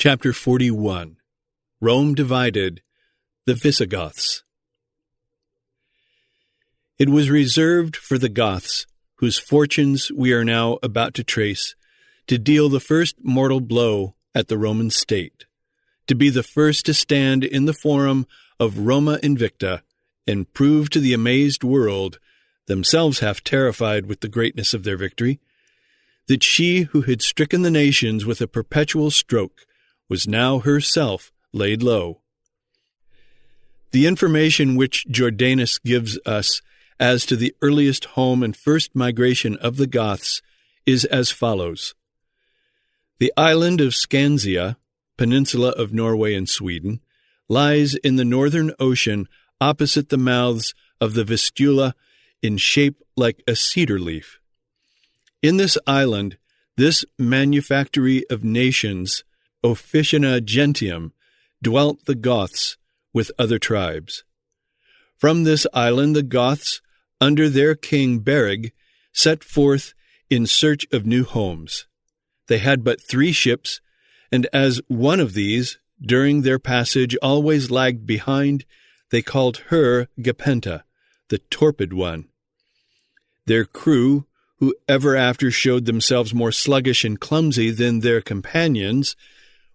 Chapter 41. Rome divided, the Visigoths. It was reserved for the Goths, whose fortunes we are now about to trace, to deal the first mortal blow at the Roman state, to be the first to stand in the forum of Roma Invicta and prove to the amazed world, themselves half terrified with the greatness of their victory, that she who had stricken the nations with a perpetual stroke was now herself laid low. The information which Jordanus gives us as to the earliest home and first migration of the Goths is as follows. The island of Skansia, peninsula of Norway and Sweden, lies in the northern ocean opposite the mouths of the Vistula in shape like a cedar leaf. In this island, this manufactory of nations, Officina Gentium, dwelt the Goths with other tribes. From this island the Goths, under their king Berig, set forth in search of new homes. They had but 3 ships, and as one of these, during their passage, always lagged behind, they called her Gepenta, the torpid one. Their crew, who ever after showed themselves more sluggish and clumsy than their companions,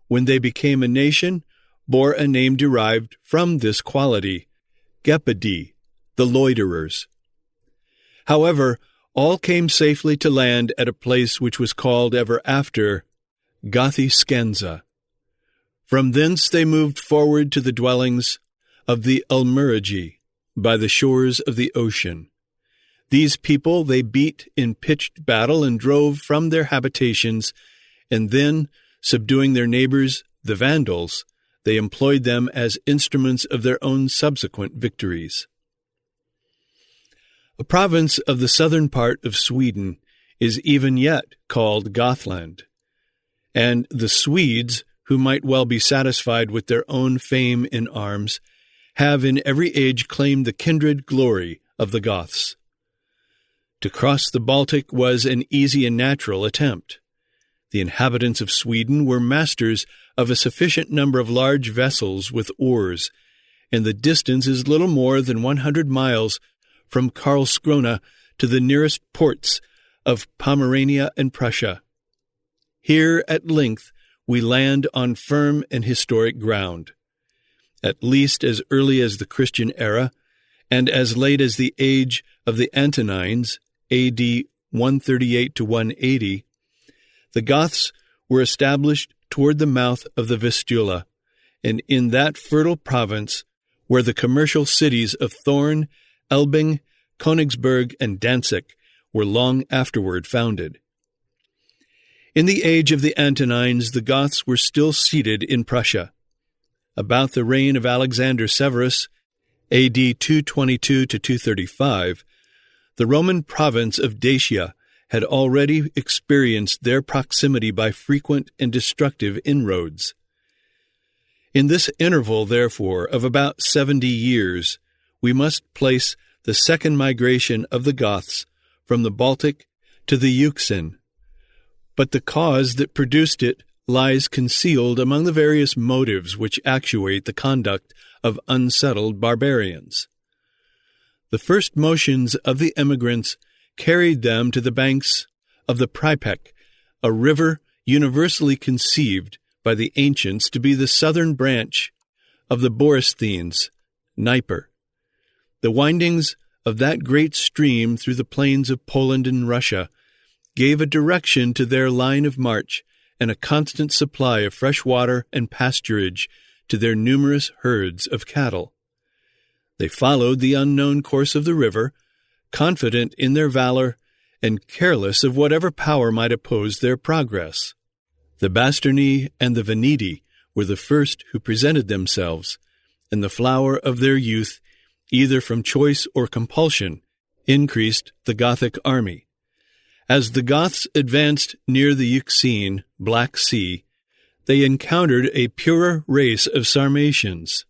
when they became a nation, bore a name derived from this quality, Gepidi, the loiterers. However, all came safely to land at a place which was called ever after Gothiscanza. From thence they moved forward to the dwellings of the Ulmerigi, by the shores of the ocean. These people they beat in pitched battle and drove from their habitations, and then, subduing their neighbors, the Vandals, they employed them as instruments of their own subsequent victories. A province of the southern part of Sweden is even yet called Gothland, and the Swedes, who might well be satisfied with their own fame in arms, have in every age claimed the kindred glory of the Goths. To cross the Baltic was an easy and natural attempt. The inhabitants of Sweden were masters of a sufficient number of large vessels with oars, and the distance is little more than 100 miles from Karlskrona to the nearest ports of Pomerania and Prussia. Here, at length, we land on firm and historic ground. At least as early as the Christian era, and as late as the age of the Antonines, A.D. 138 to 180, the Goths were established toward the mouth of the Vistula, and in that fertile province where the commercial cities of Thorn, Elbing, Königsberg, and Danzig were long afterward founded. In the age of the Antonines, the Goths were still seated in Prussia. About the reign of Alexander Severus, A.D. 222 to 235, the Roman province of Dacia had already experienced their proximity by frequent and destructive inroads. In this interval, therefore, of about 70 years, we must place the second migration of the Goths from the Baltic to the Euxine. But the cause that produced it lies concealed among the various motives which actuate the conduct of unsettled barbarians. The first motions of the emigrants carried them to the banks of the Pripek, a river universally conceived by the ancients to be the southern branch of the Borysthenes, Dnieper. The windings of that great stream through the plains of Poland and Russia gave a direction to their line of march and a constant supply of fresh water and pasturage to their numerous herds of cattle. They followed the unknown course of the river, confident in their valor and careless of whatever power might oppose their progress. The Bastarnae and the Veneti were the first who presented themselves, and the flower of their youth, either from choice or compulsion, increased the Gothic army. As the Goths advanced near the Euxine, Black Sea, they encountered a purer race of Sarmatians,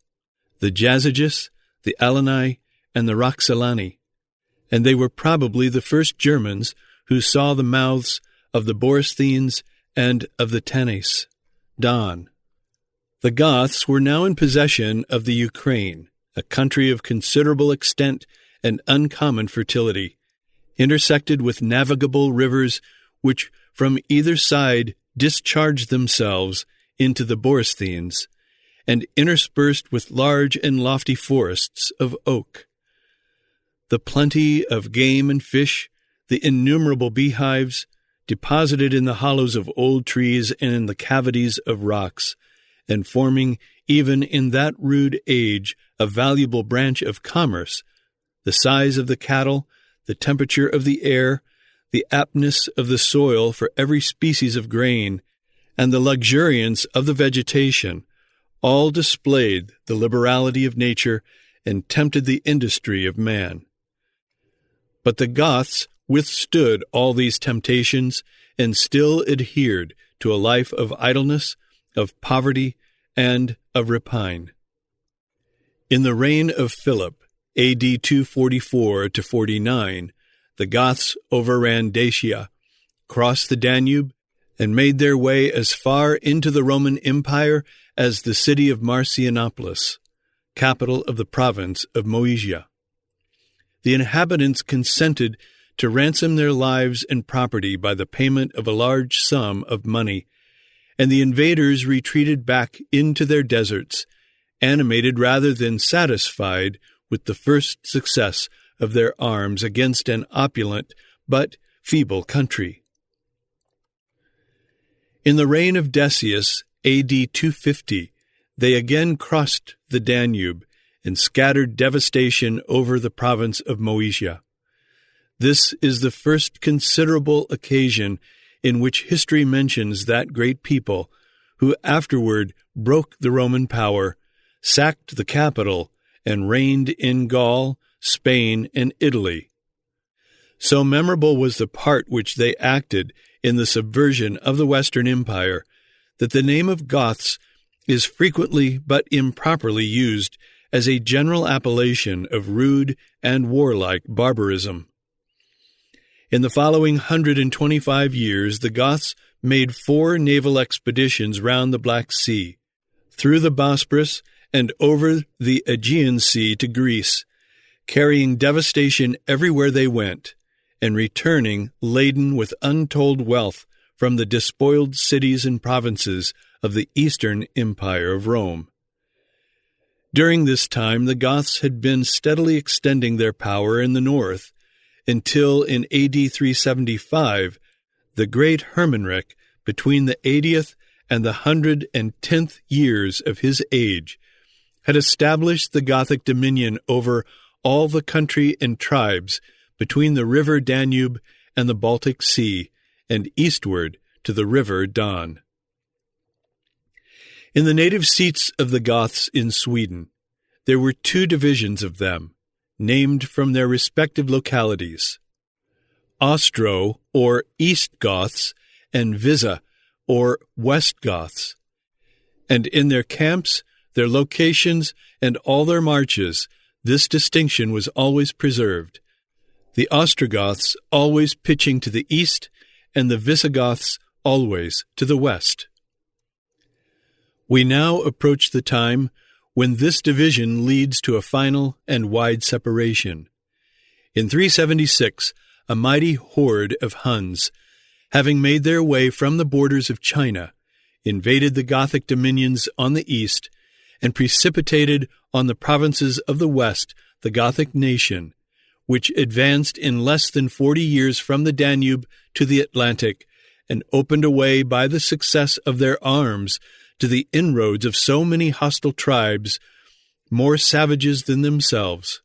the Jazyges, the Alani, and the Roxolani, and they were probably the first Germans who saw the mouths of the Borysthenes and of the Tanais, Don, The Goths were now in possession of the Ukraine, a country of considerable extent and uncommon fertility, intersected with navigable rivers which from either side discharged themselves into the Borysthenes, and interspersed with large and lofty forests of oak. The plenty of game and fish, the innumerable beehives, deposited in the hollows of old trees and in the cavities of rocks, and forming even in that rude age a valuable branch of commerce, the size of the cattle, the temperature of the air, the aptness of the soil for every species of grain, and the luxuriance of the vegetation, all displayed the liberality of nature and tempted the industry of man. But the Goths withstood all these temptations and still adhered to a life of idleness, of poverty, and of rapine. In the reign of Philip, A.D. 244-49, the Goths overran Dacia, crossed the Danube, and made their way as far into the Roman Empire as the city of Marcianopolis, capital of the province of Moesia. The inhabitants consented to ransom their lives and property by the payment of a large sum of money, and the invaders retreated back into their deserts, animated rather than satisfied with the first success of their arms against an opulent but feeble country. In the reign of Decius, A.D. 250, they again crossed the Danube and scattered devastation over the province of Moesia. This is the first considerable occasion in which history mentions that great people who afterward broke the Roman power, sacked the capital, and reigned in Gaul, Spain, and Italy. So memorable was the part which they acted in the subversion of the Western Empire that the name of Goths is frequently but improperly used as a general appellation of rude and warlike barbarism. In the following 125 years, the Goths made 4 naval expeditions round the Black Sea, through the Bosporus, and over the Aegean Sea to Greece, carrying devastation everywhere they went, and returning laden with untold wealth from the despoiled cities and provinces of the Eastern Empire of Rome. During this time, the Goths had been steadily extending their power in the north, until in A.D. 375, the great Hermanric, between the 80th and the 110th years of his age, had established the Gothic dominion over all the country and tribes between the river Danube and the Baltic Sea, and eastward to the river Don. In the native seats of the Goths in Sweden, there were 2 divisions of them, named from their respective localities: Ostro, or East Goths, and Visa, or West Goths. And in their camps, their locations, and all their marches, this distinction was always preserved, the Ostrogoths always pitching to the east, and the Visigoths always to the west. We now approach the time when this division leads to a final and wide separation. In 376, a mighty horde of Huns, having made their way from the borders of China, invaded the Gothic dominions on the east, and precipitated on the provinces of the west the Gothic nation, which advanced in less than 40 years from the Danube to the Atlantic, and opened a way by the success of their arms to the inroads of so many hostile tribes, more savages than themselves.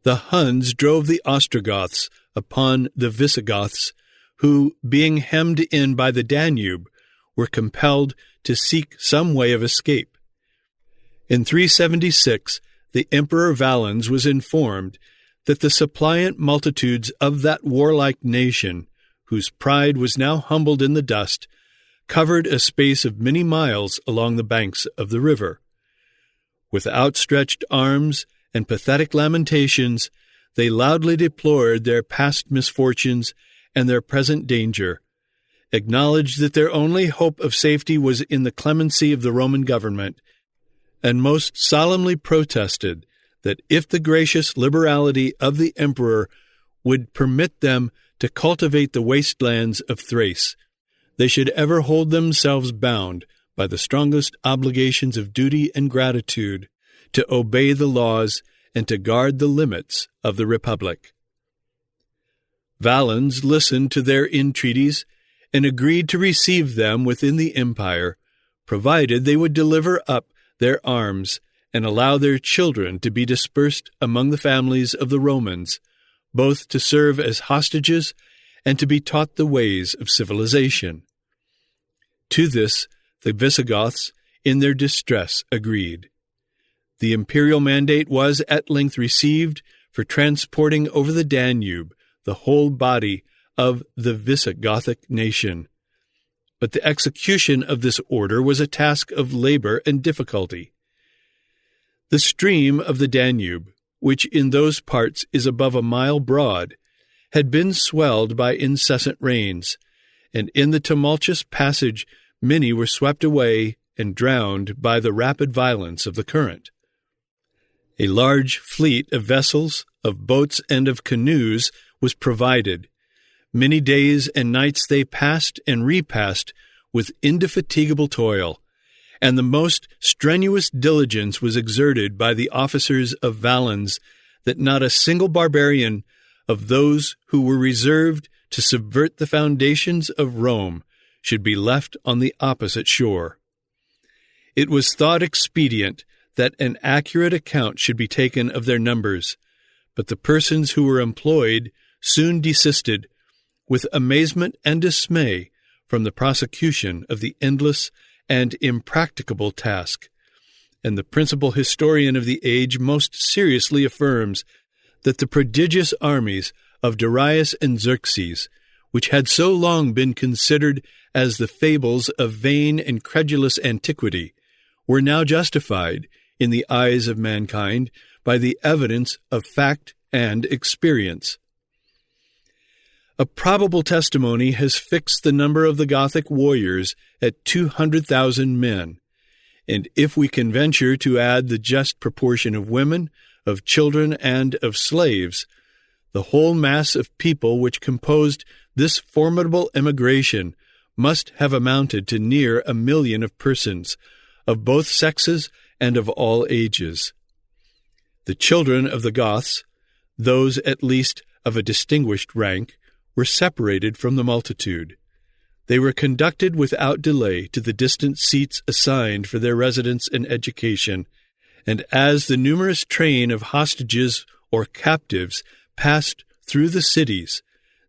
The Huns drove the Ostrogoths upon the Visigoths, who, being hemmed in by the Danube, were compelled to seek some way of escape. In 376, the Emperor Valens was informed that the suppliant multitudes of that warlike nation, whose pride was now humbled in the dust, covered a space of many miles along the banks of the river. With outstretched arms and pathetic lamentations, they loudly deplored their past misfortunes and their present danger, acknowledged that their only hope of safety was in the clemency of the Roman government, and most solemnly protested that if the gracious liberality of the emperor would permit them to cultivate the wastelands of Thrace, they should ever hold themselves bound by the strongest obligations of duty and gratitude to obey the laws and to guard the limits of the Republic. Valens listened to their entreaties and agreed to receive them within the empire, provided they would deliver up their arms and allow their children to be dispersed among the families of the Romans, both to serve as hostages and to be taught the ways of civilization. To this the Visigoths, in their distress, agreed. The imperial mandate was at length received for transporting over the Danube the whole body of the Visigothic nation. But the execution of this order was a task of labor and difficulty. The stream of the Danube, which in those parts is above a mile broad, had been swelled by incessant rains, and in the tumultuous passage many were swept away and drowned by the rapid violence of the current. A large fleet of vessels, of boats, and of canoes was provided. Many days and nights they passed and repassed with indefatigable toil, and the most strenuous diligence was exerted by the officers of Valens that not a single barbarian of those who were reserved to subvert the foundations of Rome should be left on the opposite shore. It was thought expedient that an accurate account should be taken of their numbers, but the persons who were employed soon desisted with amazement and dismay from the prosecution of the endless and impracticable task, and the principal historian of the age most seriously affirms that the prodigious armies of Darius and Xerxes, which had so long been considered as the fables of vain and credulous antiquity, were now justified in the eyes of mankind by the evidence of fact and experience. A probable testimony has fixed the number of the Gothic warriors at 200,000 men, and if we can venture to add the just proportion of women, of children, and of slaves, the whole mass of people which composed this formidable emigration must have amounted to near 1 million of persons, of both sexes and of all ages. The children of the Goths, those at least of a distinguished rank, were separated from the multitude. They were conducted without delay to the distant seats assigned for their residence and education, and as the numerous train of hostages or captives passed through the cities,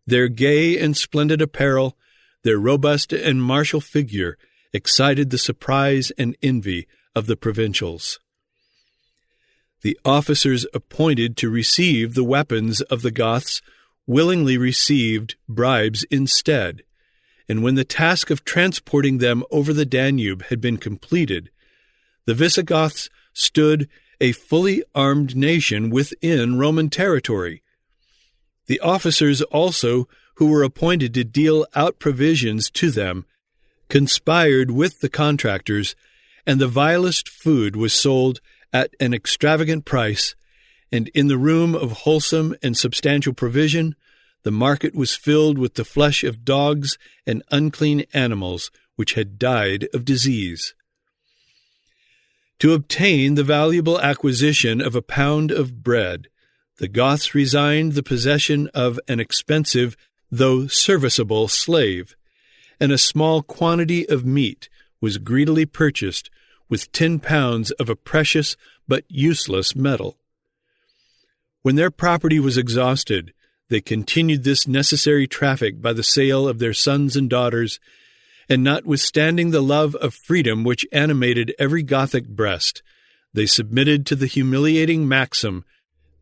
their gay and splendid apparel, their robust and martial figure, excited the surprise and envy of the provincials. The officers appointed to receive the weapons of the Goths willingly received bribes instead, and when the task of transporting them over the Danube had been completed, the Visigoths stood a fully armed nation within Roman territory. The officers also, who were appointed to deal out provisions to them, conspired with the contractors, and the vilest food was sold at an extravagant price, and in the room of wholesome and substantial provision, the market was filled with the flesh of dogs and unclean animals which had died of disease. To obtain the valuable acquisition of a pound of bread, the Goths resigned the possession of an expensive, though serviceable, slave, and a small quantity of meat was greedily purchased with 10 pounds of a precious but useless metal. When their property was exhausted, they continued this necessary traffic by the sale of their sons and daughters, and notwithstanding the love of freedom which animated every Gothic breast, they submitted to the humiliating maxim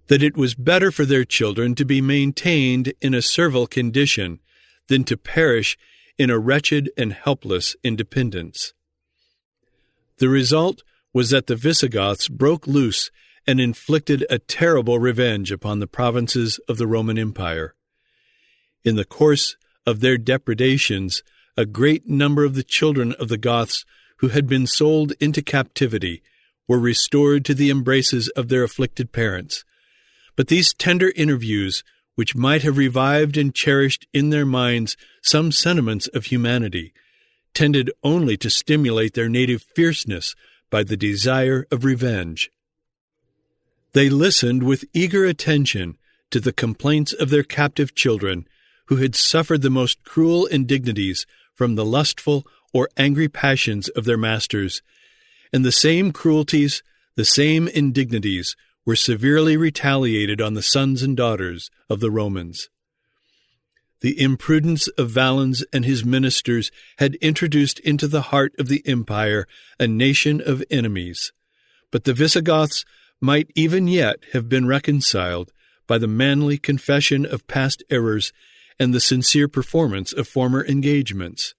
that it was better for their children to be maintained in a servile condition than to perish in a wretched and helpless independence. The result was that the Visigoths broke loose and inflicted a terrible revenge upon the provinces of the Roman Empire. In the course of their depredations, a great number of the children of the Goths who had been sold into captivity were restored to the embraces of their afflicted parents. But these tender interviews, which might have revived and cherished in their minds some sentiments of humanity, tended only to stimulate their native fierceness by the desire of revenge. They listened with eager attention to the complaints of their captive children, who had suffered the most cruel indignities from the lustful or angry passions of their masters, and the same cruelties, the same indignities were severely retaliated on the sons and daughters of the Romans. The imprudence of Valens and his ministers had introduced into the heart of the empire a nation of enemies, but the Visigoths might even yet have been reconciled by the manly confession of past errors and the sincere performance of former engagements.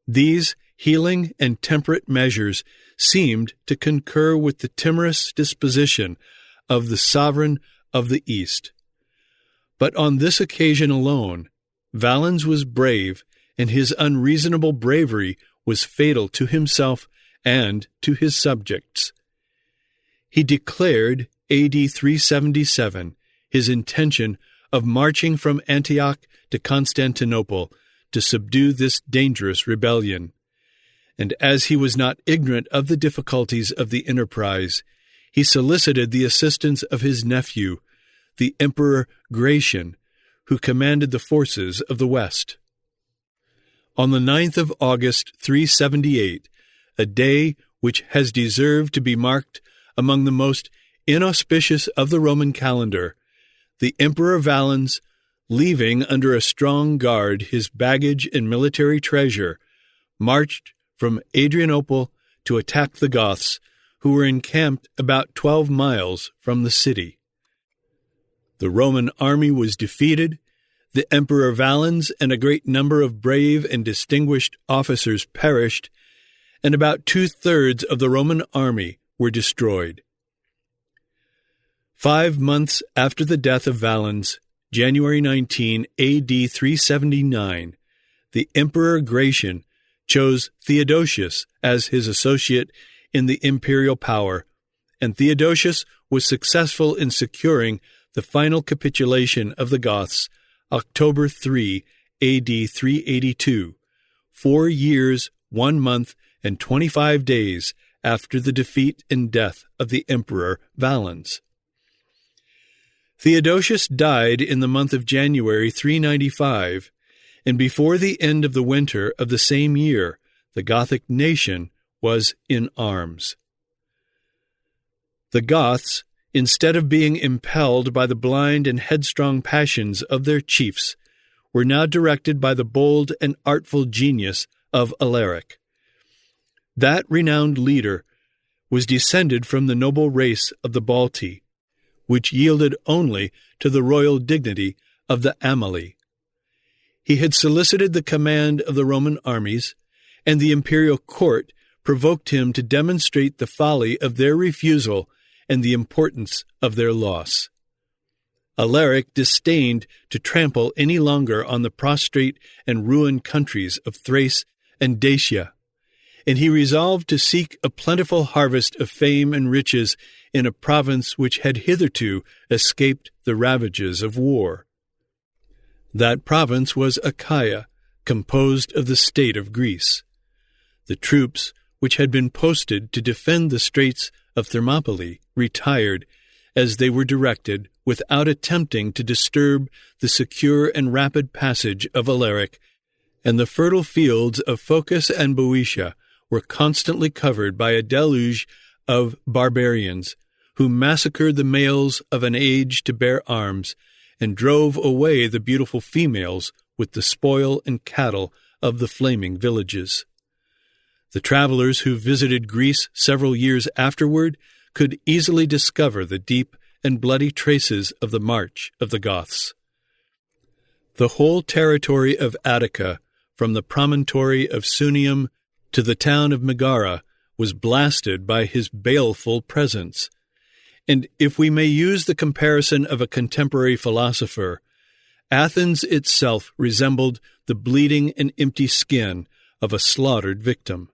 These healing and temperate measures seemed to concur with the timorous disposition of the sovereign of the East. But on this occasion alone, Valens was brave, and his unreasonable bravery was fatal to himself and to his subjects. He declared, A.D. 377, his intention of marching from Antioch to Constantinople to subdue this dangerous rebellion. And as he was not ignorant of the difficulties of the enterprise, he solicited the assistance of his nephew, the Emperor Gratian, who commanded the forces of the West. On the 9th of August, 378, a day which has deserved to be marked among the most inauspicious of the Roman calendar, the Emperor Valens, leaving under a strong guard his baggage and military treasure, marched from Adrianople to attack the Goths, who were encamped about 12 miles from the city. The Roman army was defeated, the Emperor Valens and a great number of brave and distinguished officers perished, and about 2/3 of the Roman army were destroyed. 5 months after the death of Valens, January 19, A.D. 379, the Emperor Gratian chose Theodosius as his associate in the imperial power, and Theodosius was successful in securing the final capitulation of the Goths, October 3, A.D. 382, 4 years, 1 month, and 25 days after the defeat and death of the Emperor Valens. Theodosius died in the month of January 395, and before the end of the winter of the same year, the Gothic nation was in arms. The Goths, instead of being impelled by the blind and headstrong passions of their chiefs, were now directed by the bold and artful genius of Alaric. That renowned leader was descended from the noble race of the Balti, which yielded only to the royal dignity of the Amali. He had solicited the command of the Roman armies, and the imperial court provoked him to demonstrate the folly of their refusal and the importance of their loss. Alaric disdained to trample any longer on the prostrate and ruined countries of Thrace and Dacia, and he resolved to seek a plentiful harvest of fame and riches in a province which had hitherto escaped the ravages of war. That province was Achaia, composed of the state of Greece. The troops, which had been posted to defend the straits of Thermopylae, retired, as they were directed, without attempting to disturb the secure and rapid passage of Alaric, and the fertile fields of Phocis and Boeotia were constantly covered by a deluge of barbarians, who massacred the males of an age to bear arms, and drove away the beautiful females with the spoil and cattle of the flaming villages. The travelers who visited Greece several years afterward could easily discover the deep and bloody traces of the march of the Goths. The whole territory of Attica, from the promontory of Sunium to the town of Megara, was blasted by his baleful presence. And if we may use the comparison of a contemporary philosopher, Athens itself resembled the bleeding and empty skin of a slaughtered victim.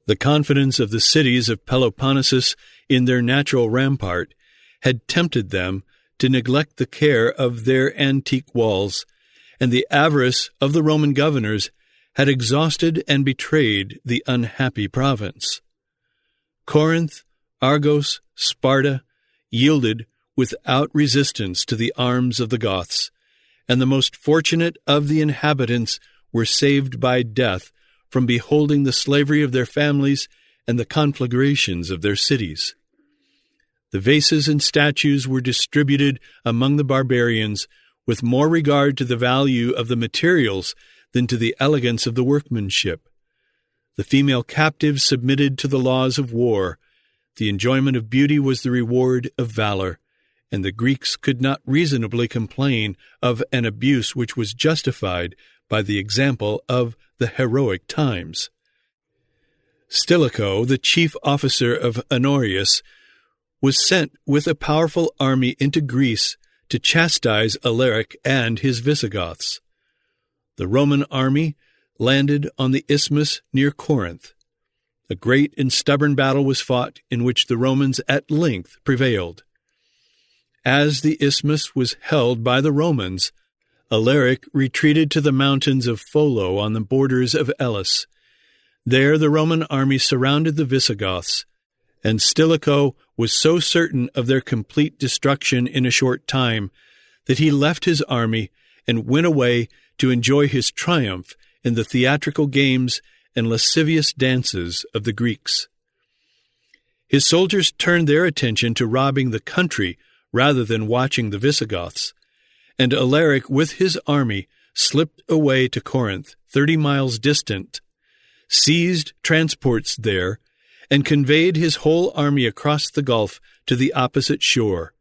The confidence of the cities of Peloponnesus in their natural rampart had tempted them to neglect the care of their antique walls, and the avarice of the Roman governors had exhausted and betrayed the unhappy province. Corinth, Argos, Sparta yielded without resistance to the arms of the Goths, and the most fortunate of the inhabitants were saved by death from beholding the slavery of their families and the conflagrations of their cities. The vases and statues were distributed among the barbarians with more regard to the value of the materials than to the elegance of the workmanship. The female captives submitted to the laws of war. The enjoyment of beauty was the reward of valor, and the Greeks could not reasonably complain of an abuse which was justified by the example of the heroic times. Stilicho, the chief officer of Honorius, was sent with a powerful army into Greece to chastise Alaric and his Visigoths. The Roman army landed on the isthmus near Corinth. A great and stubborn battle was fought, in which the Romans at length prevailed. As the isthmus was held by the Romans, Alaric retreated to the mountains of Pholo on the borders of Elis. There the Roman army surrounded the Visigoths, and Stilicho was so certain of their complete destruction in a short time that he left his army and went away to enjoy his triumph in the theatrical games and lascivious dances of the Greeks. His soldiers turned their attention to robbing the country rather than watching the Visigoths, and Alaric with his army slipped away to Corinth, 30 miles distant, seized transports there, and conveyed his whole army across the gulf to the opposite shore.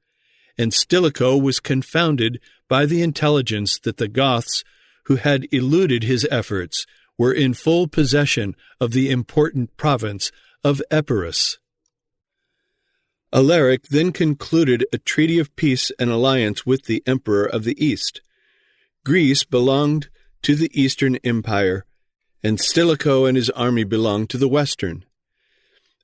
And Stilicho was confounded by the intelligence that the Goths, who had eluded his efforts, were in full possession of the important province of Epirus. Alaric then concluded a treaty of peace and alliance with the emperor of the East. Greece belonged to the Eastern Empire, and Stilicho and his army belonged to the Western.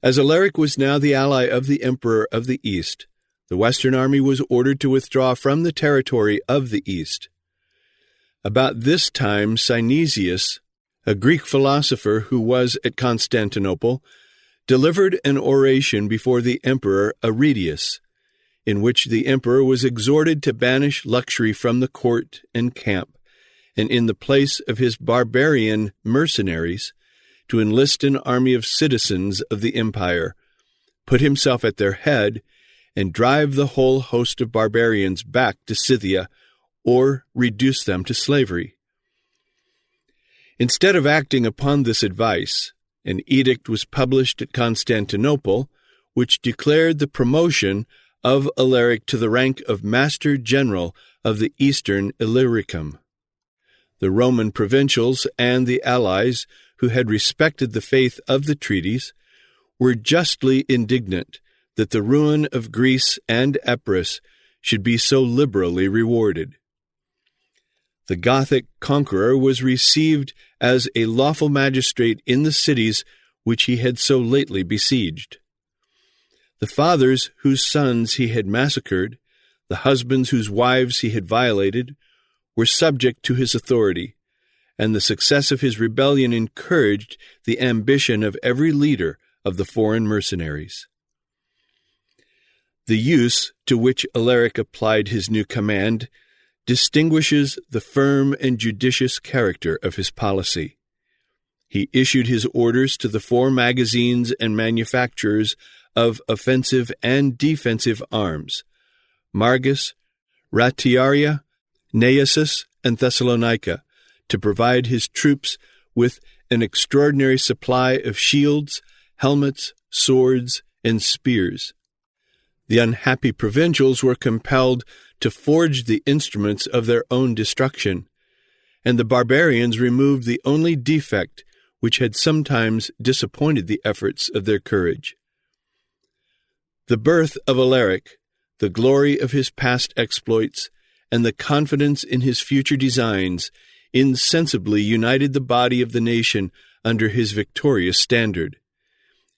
As Alaric was now the ally of the emperor of the East, the Western army was ordered to withdraw from the territory of the East. About this time, Synesius, a Greek philosopher who was at Constantinople, delivered an oration before the emperor Aridius, in which the emperor was exhorted to banish luxury from the court and camp, and in the place of his barbarian mercenaries, to enlist an army of citizens of the empire, put himself at their head, and drive the whole host of barbarians back to Scythia, or reduce them to slavery. Instead of acting upon this advice, an edict was published at Constantinople, which declared the promotion of Alaric to the rank of Master General of the Eastern Illyricum. The Roman provincials and the allies, who had respected the faith of the treaties, were justly indignant that the ruin of Greece and Epirus should be so liberally rewarded. The Gothic conqueror was received as a lawful magistrate in the cities which he had so lately besieged. The fathers whose sons he had massacred, the husbands whose wives he had violated, were subject to his authority, and the success of his rebellion encouraged the ambition of every leader of the foreign mercenaries. The use to which Alaric applied his new command distinguishes the firm and judicious character of his policy. He issued his orders to the 4 magazines and manufacturers of offensive and defensive arms, Margus, Ratiaria, Naissus, and Thessalonica, to provide his troops with an extraordinary supply of shields, helmets, swords, and spears. The unhappy provincials were compelled to forge the instruments of their own destruction, and the barbarians removed the only defect which had sometimes disappointed the efforts of their courage. The birth of Alaric, the glory of his past exploits, and the confidence in his future designs insensibly united the body of the nation under his victorious standard.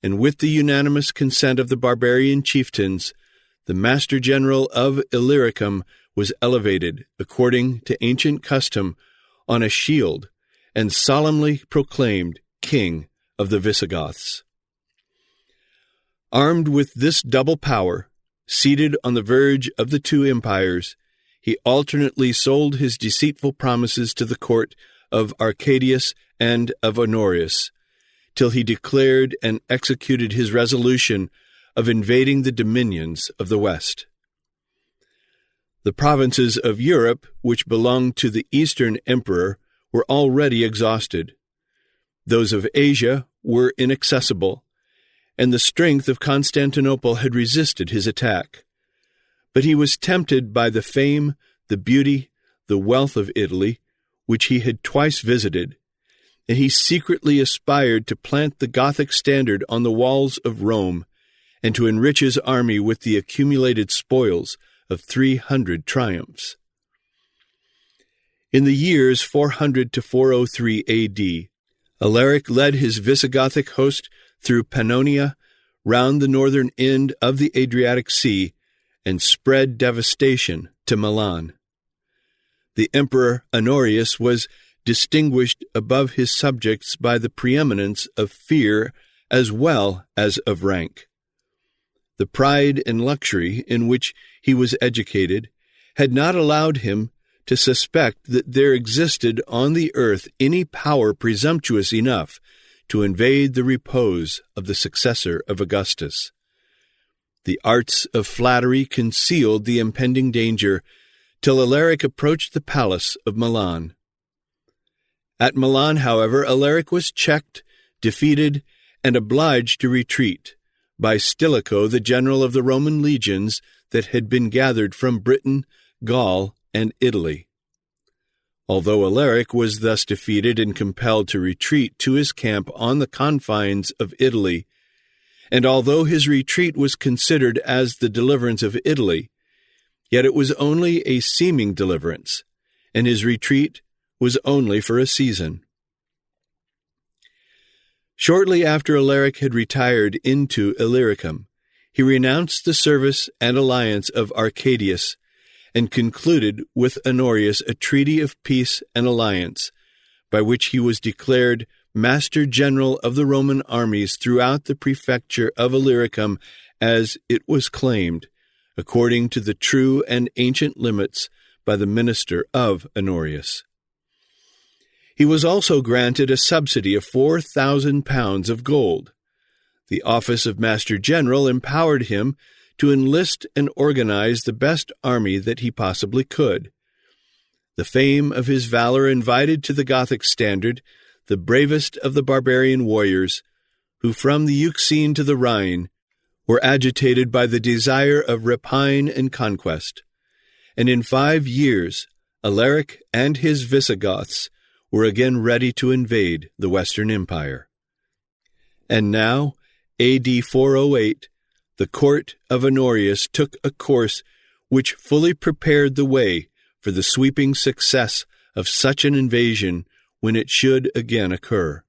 And with the unanimous consent of the barbarian chieftains, the master general of Illyricum was elevated, according to ancient custom, on a shield, and solemnly proclaimed king of the Visigoths. Armed with this double power, seated on the verge of the two empires, he alternately sold his deceitful promises to the court of Arcadius and of Honorius, till he declared and executed his resolution of invading the dominions of the West. The provinces of Europe, which belonged to the Eastern Emperor, were already exhausted. Those of Asia were inaccessible, and the strength of Constantinople had resisted his attack. But he was tempted by the fame, the beauty, the wealth of Italy, which he had twice visited, and he secretly aspired to plant the Gothic standard on the walls of Rome, and to enrich his army with the accumulated spoils of 300 triumphs. In the years 400 to 403 A.D., Alaric led his Visigothic host through Pannonia, round the northern end of the Adriatic Sea, and spread devastation to Milan. The Emperor Honorius was distinguished above his subjects by the preeminence of fear as well as of rank. The pride and luxury in which he was educated had not allowed him to suspect that there existed on the earth any power presumptuous enough to invade the repose of the successor of Augustus. The arts of flattery concealed the impending danger till Alaric approached the palace of Milan. At Milan, however, Alaric was checked, defeated, and obliged to retreat by Stilicho, the general of the Roman legions that had been gathered from Britain, Gaul, and Italy. Although Alaric was thus defeated and compelled to retreat to his camp on the confines of Italy, and although his retreat was considered as the deliverance of Italy, yet it was only a seeming deliverance, and his retreat was only for a season. Shortly after Alaric had retired into Illyricum, he renounced the service and alliance of Arcadius, and concluded with Honorius a treaty of peace and alliance, by which he was declared master general of the Roman armies throughout the prefecture of Illyricum, as it was claimed, according to the true and ancient limits by the minister of Honorius. He was also granted a subsidy of 4,000 pounds of gold. The office of Master General empowered him to enlist and organize the best army that he possibly could. The fame of his valor invited to the Gothic standard the bravest of the barbarian warriors, who from the Euxine to the Rhine were agitated by the desire of rapine and conquest. And in 5 years, Alaric and his Visigoths were again ready to invade the Western Empire. And now, A.D. 408, the court of Honorius took a course which fully prepared the way for the sweeping success of such an invasion when it should again occur.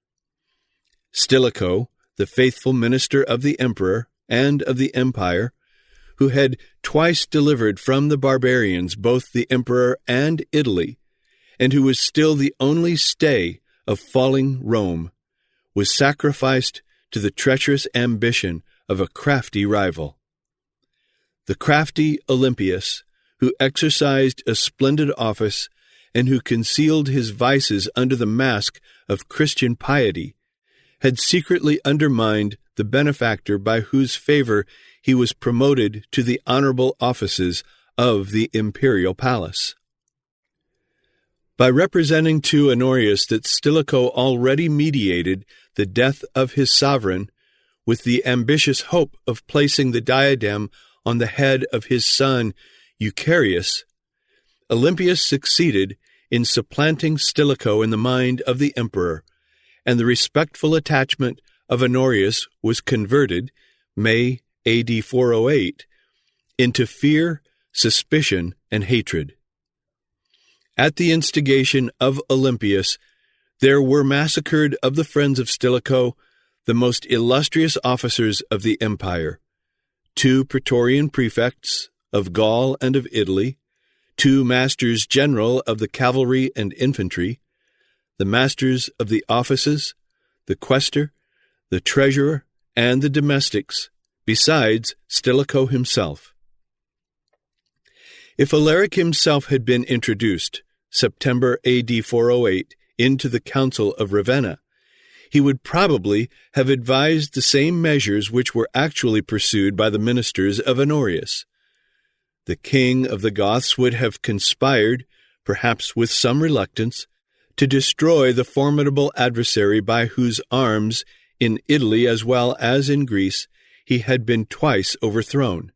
Stilicho, the faithful minister of the emperor and of the empire, who had twice delivered from the barbarians both the emperor and Italy, and who was still the only stay of falling Rome, was sacrificed to the treacherous ambition of a crafty rival. The crafty Olympius, who exercised a splendid office and who concealed his vices under the mask of Christian piety, had secretly undermined the benefactor by whose favor he was promoted to the honorable offices of the imperial palace. By representing to Honorius that Stilicho already mediated the death of his sovereign, with the ambitious hope of placing the diadem on the head of his son Eucharius, Olympius succeeded in supplanting Stilicho in the mind of the emperor, and the respectful attachment of Honorius was converted, May A.D. 408, into fear, suspicion, and hatred. At the instigation of Olympius, there were massacred of the friends of Stilicho the most illustrious officers of the empire, 2 praetorian prefects of Gaul and of Italy, 2 masters general of the cavalry and infantry, the masters of the offices, the quaestor, the treasurer, and the domestics, besides Stilicho himself. If Alaric himself had been introduced, September A.D. 408, into the Council of Ravenna, he would probably have advised the same measures which were actually pursued by the ministers of Honorius. The king of the Goths would have conspired, perhaps with some reluctance, to destroy the formidable adversary by whose arms, in Italy as well as in Greece, he had been twice overthrown.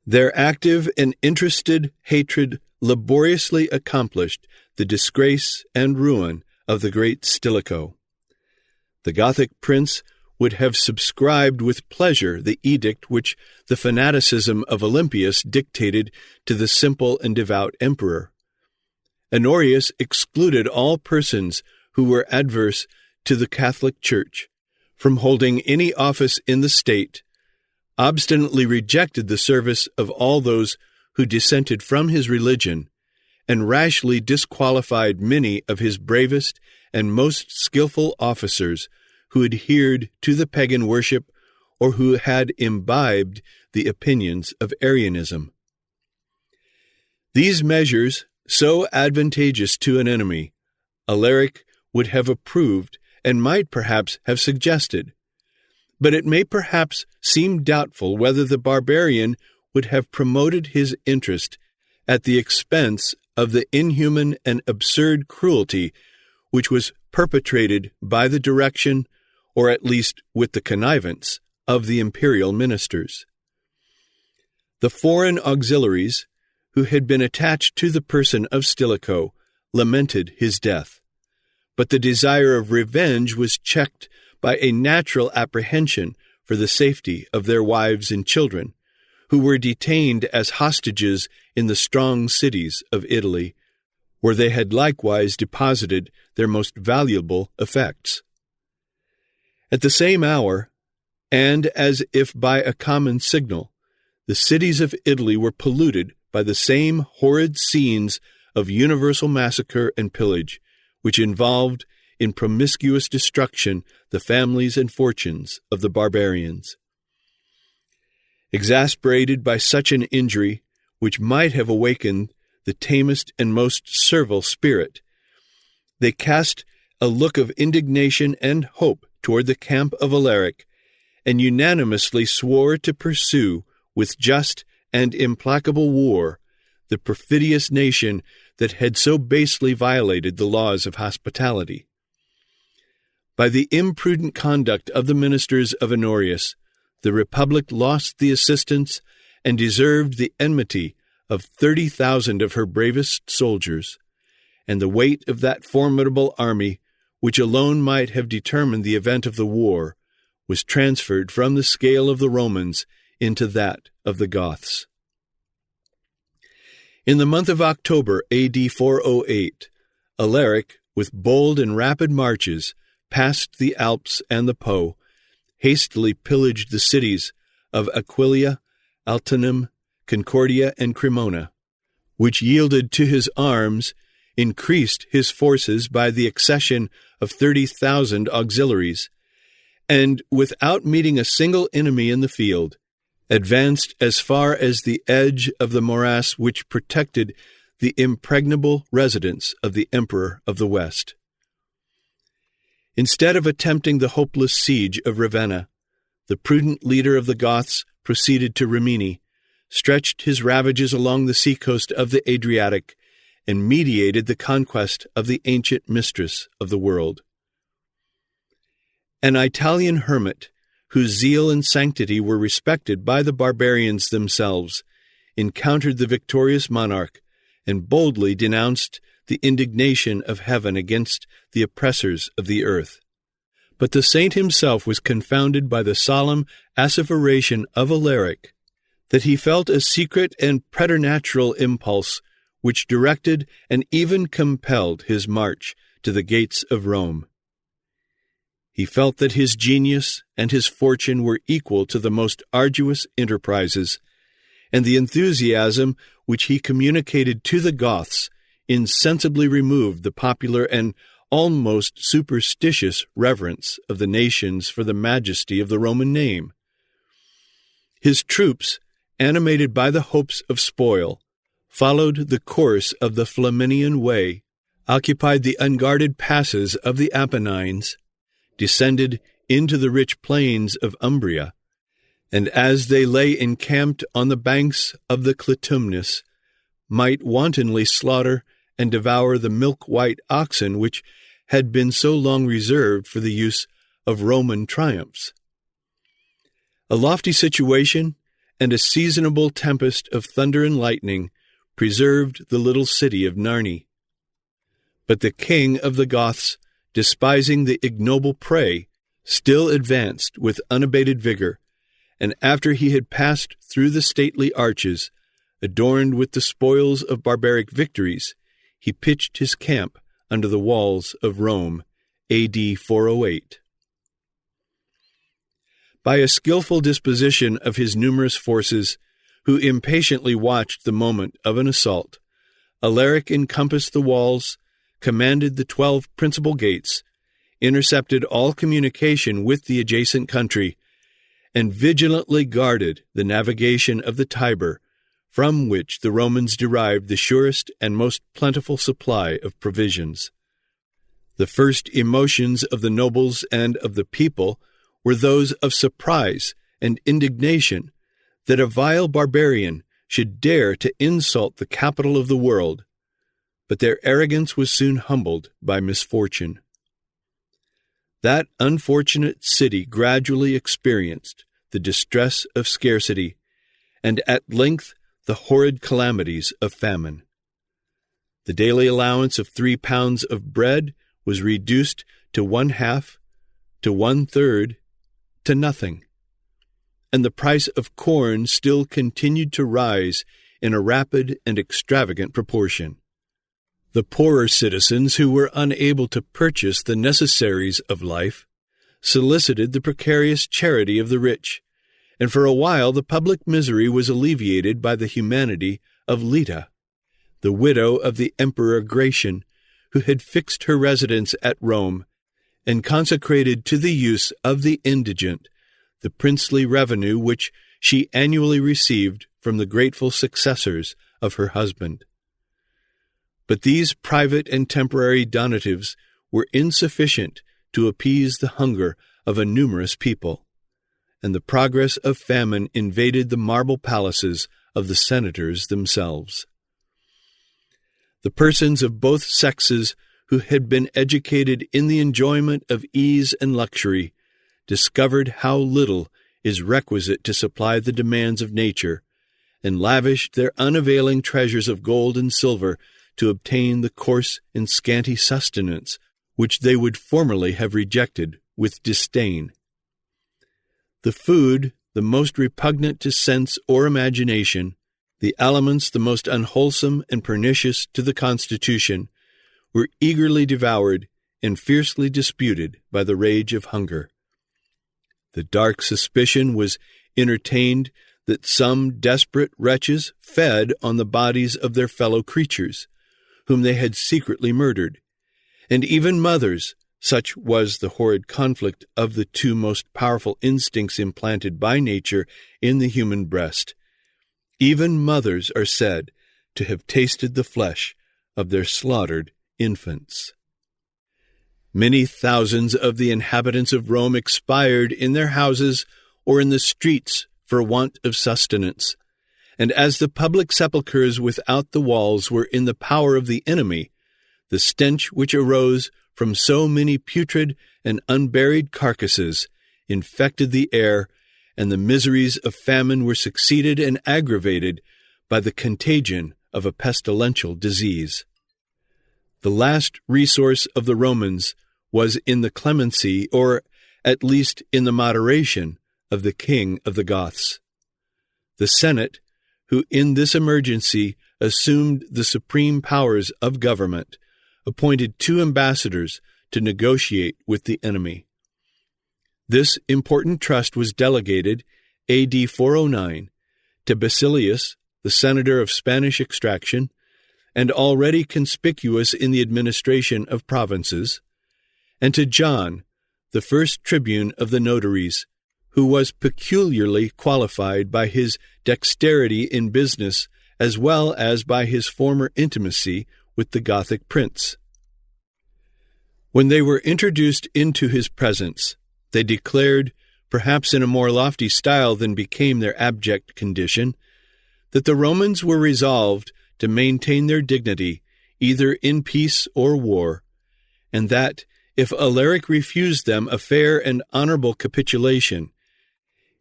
Their active and interested hatred laboriously accomplished the disgrace and ruin of the great Stilicho. The Gothic prince would have subscribed with pleasure the edict which the fanaticism of Olympius dictated to the simple and devout emperor. Honorius excluded all persons who were adverse to the Catholic Church from holding any office in the state, obstinately rejected the service of all those who dissented from his religion, and rashly disqualified many of his bravest and most skillful officers who adhered to the pagan worship or who had imbibed the opinions of Arianism. These measures, so advantageous to an enemy, Alaric would have approved and might perhaps have suggested, but it may perhaps seem doubtful whether the barbarian would have promoted his interest at the expense of the inhuman and absurd cruelty which was perpetrated by the direction, or at least with the connivance, of the imperial ministers. The foreign auxiliaries, who had been attached to the person of Stilicho, lamented his death, but the desire of revenge was checked by a natural apprehension for the safety of their wives and children, who were detained as hostages in the strong cities of Italy, where they had likewise deposited their most valuable effects. At the same hour, and as if by a common signal, the cities of Italy were polluted by the same horrid scenes of universal massacre and pillage, which involved in promiscuous destruction the families and fortunes of the barbarians. Exasperated by such an injury, which might have awakened the tamest and most servile spirit, they cast a look of indignation and hope toward the camp of Alaric, and unanimously swore to pursue with just and implacable war the perfidious nation that had so basely violated the laws of hospitality. By the imprudent conduct of the ministers of Honorius, the Republic lost the assistance and deserved the enmity of 30,000 of her bravest soldiers, and the weight of that formidable army, which alone might have determined the event of the war, was transferred from the scale of the Romans into that of the Goths. In the month of October, A.D. 408, Alaric, with bold and rapid marches, passed the Alps and the Po, hastily pillaged the cities of Aquileia, Altinum, Concordia, and Cremona, which yielded to his arms, increased his forces by the accession of 30,000 auxiliaries, and, without meeting a single enemy in the field, advanced as far as the edge of the morass which protected the impregnable residence of the Emperor of the West. Instead of attempting the hopeless siege of Ravenna, the prudent leader of the Goths proceeded to Rimini, stretched his ravages along the seacoast of the Adriatic, and mediated the conquest of the ancient mistress of the world. An Italian hermit, whose zeal and sanctity were respected by the barbarians themselves, encountered the victorious monarch and boldly denounced the indignation of heaven against the oppressors of the earth. But the saint himself was confounded by the solemn asseveration of Alaric that he felt a secret and preternatural impulse which directed and even compelled his march to the gates of Rome. He felt that his genius and his fortune were equal to the most arduous enterprises, and the enthusiasm which he communicated to the Goths insensibly removed the popular and almost superstitious reverence of the nations for the majesty of the Roman name. His troops, animated by the hopes of spoil, followed the course of the Flaminian Way, occupied the unguarded passes of the Apennines, descended into the rich plains of Umbria, and as they lay encamped on the banks of the Clitumnus, might wantonly slaughter and devour the milk-white oxen which had been so long reserved for the use of Roman triumphs. A lofty situation and a seasonable tempest of thunder and lightning preserved the little city of Narni. But the king of the Goths, despising the ignoble prey, still advanced with unabated vigor, and after he had passed through the stately arches, adorned with the spoils of barbaric victories, he pitched his camp under the walls of Rome, A.D. 408. By a skillful disposition of his numerous forces, who impatiently watched the moment of an assault, Alaric encompassed the walls, commanded the 12 principal gates, intercepted all communication with the adjacent country, and vigilantly guarded the navigation of the Tiber, from which the Romans derived the surest and most plentiful supply of provisions. The first emotions of the nobles and of the people were those of surprise and indignation that a vile barbarian should dare to insult the capital of the world, but their arrogance was soon humbled by misfortune. That unfortunate city gradually experienced the distress of scarcity, and at length the horrid calamities of famine. The daily allowance of 3 pounds of bread was reduced to 1/2, to 1/3, to nothing, and the price of corn still continued to rise in a rapid and extravagant proportion. The poorer citizens who were unable to purchase the necessaries of life solicited the precarious charity of the rich, and for a while the public misery was alleviated by the humanity of Lita, the widow of the Emperor Gratian, who had fixed her residence at Rome and consecrated to the use of the indigent the princely revenue which she annually received from the grateful successors of her husband. But these private and temporary donatives were insufficient to appease the hunger of a numerous people, and the progress of famine invaded the marble palaces of the senators themselves. The persons of both sexes who had been educated in the enjoyment of ease and luxury discovered how little is requisite to supply the demands of nature, and lavished their unavailing treasures of gold and silver to obtain the coarse and scanty sustenance which they would formerly have rejected with disdain. The food the most repugnant to sense or imagination, the aliments the most unwholesome and pernicious to the constitution, were eagerly devoured and fiercely disputed by the rage of hunger. The dark suspicion was entertained that some desperate wretches fed on the bodies of their fellow creatures, whom they had secretly murdered, and even mothers, such was the horrid conflict of the 2 most powerful instincts implanted by nature in the human breast. Even mothers are said to have tasted the flesh of their slaughtered infants. Many thousands of the inhabitants of Rome expired in their houses or in the streets for want of sustenance, and as the public sepulchres without the walls were in the power of the enemy, the stench which arose from so many putrid and unburied carcasses infected the air, and the miseries of famine were succeeded and aggravated by the contagion of a pestilential disease. The last resource of the Romans was in the clemency, or at least in the moderation, of the king of the Goths. The Senate, who in this emergency assumed the supreme powers of government, appointed 2 ambassadors to negotiate with the enemy. This important trust was delegated, AD 409, to Basilius, the senator of Spanish extraction, and already conspicuous in the administration of provinces, and to John, the first tribune of the notaries, who was peculiarly qualified by his dexterity in business as well as by his former intimacy with the Gothic prince. When they were introduced into his presence, they declared, perhaps in a more lofty style than became their abject condition, that the Romans were resolved to maintain their dignity either in peace or war, and that, if Alaric refused them a fair and honorable capitulation,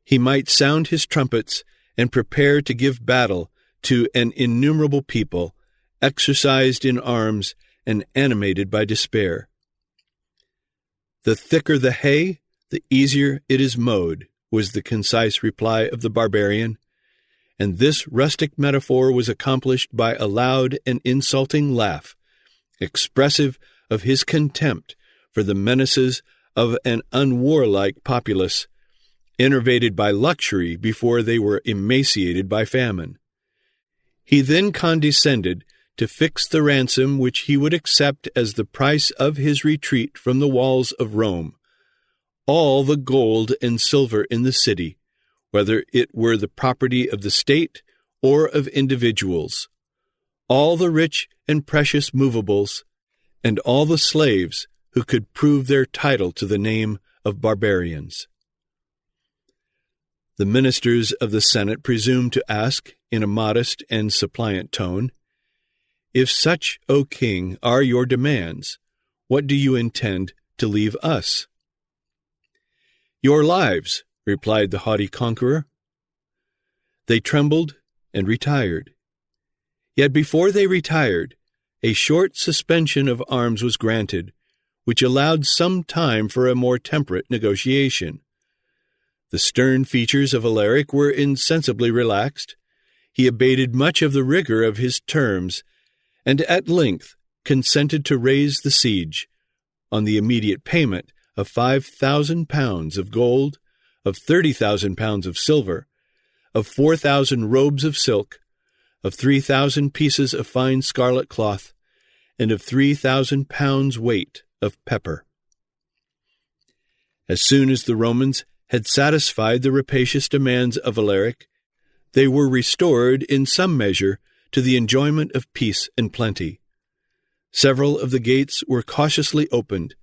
he might sound his trumpets and prepare to give battle to an innumerable people, exercised in arms and animated by despair. The thicker the hay, the easier it is mowed, was the concise reply of the barbarian, and this rustic metaphor was accomplished by a loud and insulting laugh, expressive of his contempt for the menaces of an unwarlike populace, enervated by luxury before they were emaciated by famine. He then condescended to fix the ransom which he would accept as the price of his retreat from the walls of Rome, all the gold and silver in the city, whether it were the property of the state or of individuals, all the rich and precious movables, and all the slaves who could prove their title to the name of barbarians. The ministers of the Senate presumed to ask, in a modest and suppliant tone, "If such, O king, are your demands, what do you intend to leave us?" "Your lives," replied the haughty conqueror. They trembled and retired. Yet before they retired, a short suspension of arms was granted, which allowed some time for a more temperate negotiation. The stern features of Alaric were insensibly relaxed. He abated much of the rigor of his terms, and at length consented to raise the siege, on the immediate payment of 5,000 pounds of gold, of 30,000 pounds of silver, of 4,000 robes of silk, of 3,000 pieces of fine scarlet cloth, and of 3,000 pounds weight of pepper. As soon as the Romans had satisfied the rapacious demands of Alaric, they were restored in some measure to the enjoyment of peace and plenty. Several of the gates were cautiously opened.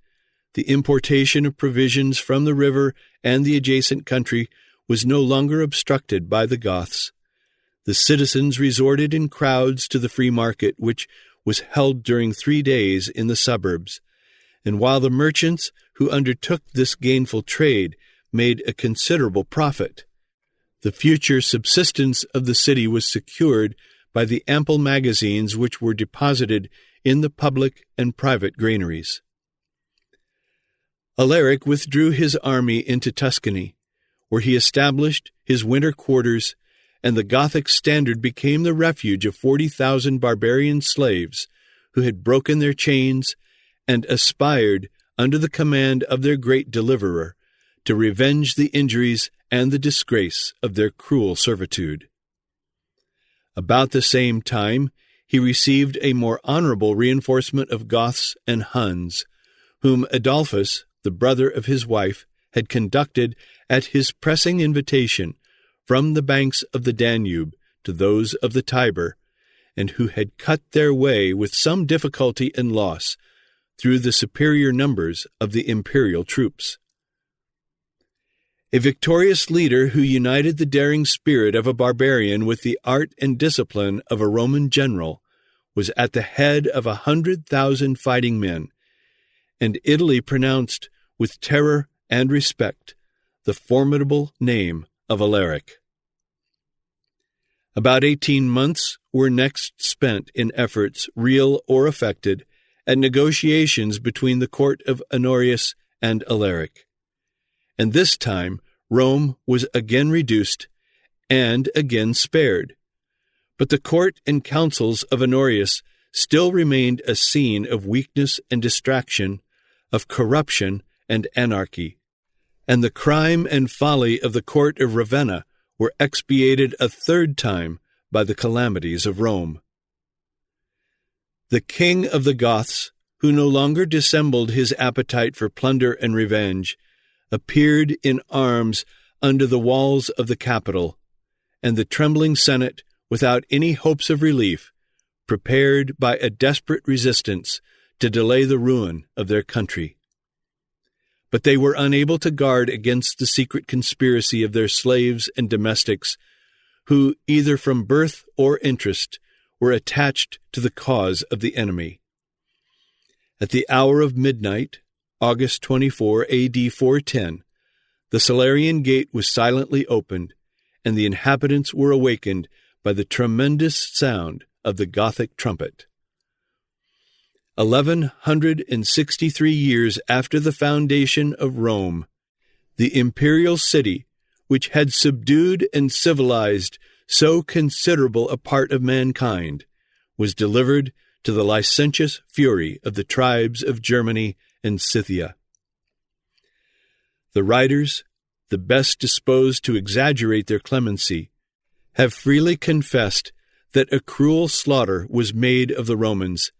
The importation of provisions from the river and the adjacent country was no longer obstructed by the Goths. The citizens resorted in crowds to the free market, which was held during 3 days in the suburbs, and while the merchants who undertook this gainful trade made a considerable profit, the future subsistence of the city was secured by the ample magazines which were deposited in the public and private granaries. Alaric withdrew his army into Tuscany, where he established his winter quarters, and the Gothic standard became the refuge of 40,000 barbarian slaves who had broken their chains and aspired, under the command of their great deliverer, to revenge the injuries and the disgrace of their cruel servitude. About the same time, he received a more honorable reinforcement of Goths and Huns, whom Adolphus, the brother of his wife, had conducted at his pressing invitation from the banks of the Danube to those of the Tiber, and who had cut their way with some difficulty and loss through the superior numbers of the imperial troops. A victorious leader who united the daring spirit of a barbarian with the art and discipline of a Roman general was at the head of 100,000 fighting men, and Italy pronounced with terror and respect the formidable name of Alaric. About 18 months were next spent in efforts, real or affected, at negotiations between the court of Honorius and Alaric. And this time Rome was again reduced and again spared. But the court and councils of Honorius still remained a scene of weakness and distraction, of corruption and anarchy, and the crime and folly of the court of Ravenna were expiated a third time by the calamities of Rome. The king of the Goths, who no longer dissembled his appetite for plunder and revenge, appeared in arms under the walls of the capital, and the trembling Senate, without any hopes of relief, prepared by a desperate resistance to delay the ruin of their country. But they were unable to guard against the secret conspiracy of their slaves and domestics, who, either from birth or interest, were attached to the cause of the enemy. At the hour of midnight, August 24, A.D. 410, the Salarian gate was silently opened, and the inhabitants were awakened by the tremendous sound of the Gothic trumpet. 1163 years after the foundation of Rome, the imperial city, which had subdued and civilized so considerable a part of mankind, was delivered to the licentious fury of the tribes of Germany and Scythia. The writers, the best disposed to exaggerate their clemency, have freely confessed that a cruel slaughter was made of the Romans,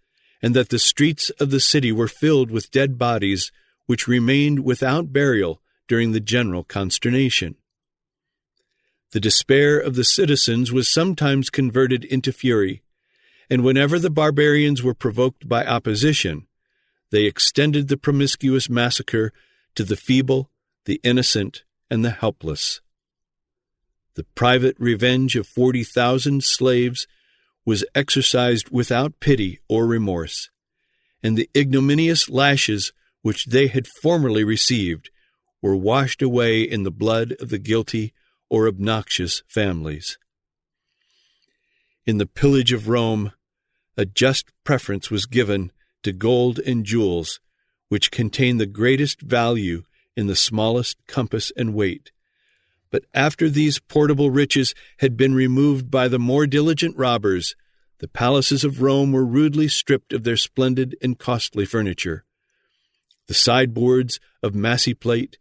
and that the streets of the city were filled with dead bodies which remained without burial during the general consternation. The despair of the citizens was sometimes converted into fury, and whenever the barbarians were provoked by opposition, they extended the promiscuous massacre to the feeble, the innocent, and the helpless. The private revenge of 40,000 slaves was exercised without pity or remorse, and the ignominious lashes which they had formerly received were washed away in the blood of the guilty or obnoxious families. In the pillage of Rome, a just preference was given to gold and jewels, which contain the greatest value in the smallest compass and weight. But after these portable riches had been removed by the more diligent robbers, the palaces of Rome were rudely stripped of their splendid and costly furniture. The sideboards of massy plate,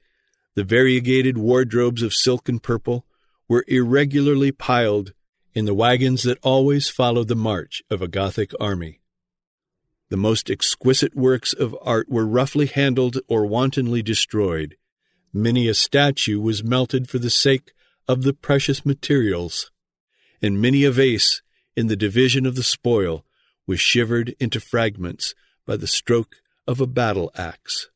the variegated wardrobes of silk and purple, were irregularly piled in the wagons that always followed the march of a Gothic army. The most exquisite works of art were roughly handled or wantonly destroyed. Many a statue was melted for the sake of the precious materials, and many a vase, in the division of the spoil, was shivered into fragments by the stroke of a battle axe.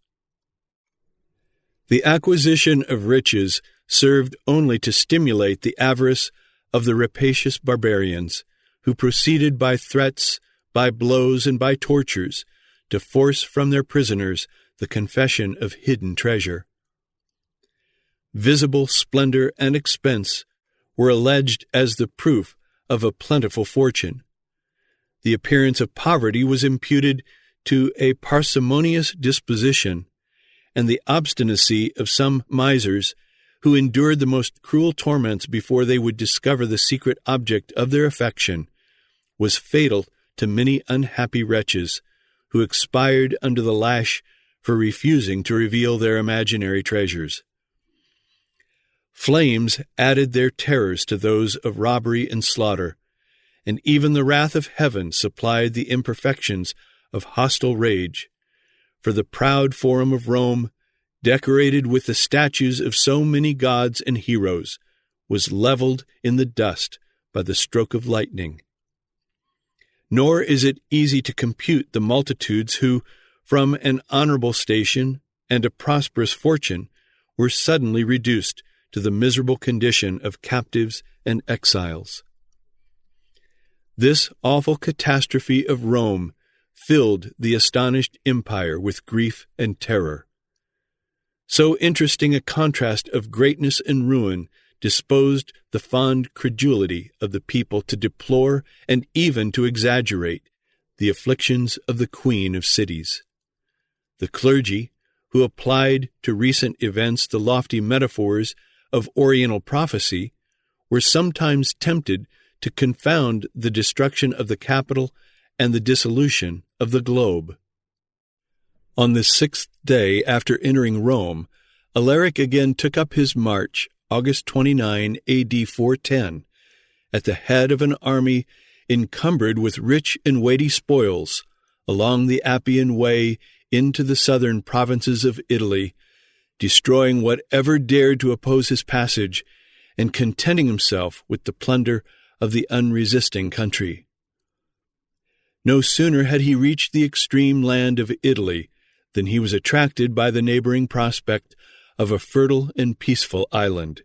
The acquisition of riches served only to stimulate the avarice of the rapacious barbarians, who proceeded by threats, by blows, and by tortures to force from their prisoners the confession of hidden treasure. Visible splendor and expense were alleged as the proof of a plentiful fortune. The appearance of poverty was imputed to a parsimonious disposition, and the obstinacy of some misers, who endured the most cruel torments before they would discover the secret object of their affection, was fatal to many unhappy wretches, who expired under the lash for refusing to reveal their imaginary treasures. Flames added their terrors to those of robbery and slaughter, and even the wrath of heaven supplied the imperfections of hostile rage, for the proud Forum of Rome, decorated with the statues of so many gods and heroes, was leveled in the dust by the stroke of lightning. Nor is it easy to compute the multitudes who, from an honorable station and a prosperous fortune, were suddenly reduced to the miserable condition of captives and exiles. This awful catastrophe of Rome filled the astonished empire with grief and terror. So interesting a contrast of greatness and ruin disposed the fond credulity of the people to deplore and even to exaggerate the afflictions of the Queen of Cities. The clergy, who applied to recent events the lofty metaphors of Oriental prophecy, were sometimes tempted to confound the destruction of the capital and the dissolution of the globe. On the 6th day after entering Rome, Alaric again took up his march, August 29, A.D. 410, at the head of an army encumbered with rich and weighty spoils, along the Appian Way into the southern provinces of Italy, destroying whatever dared to oppose his passage, and contenting himself with the plunder of the unresisting country. No sooner had he reached the extreme land of Italy than he was attracted by the neighboring prospect of a fertile and peaceful island.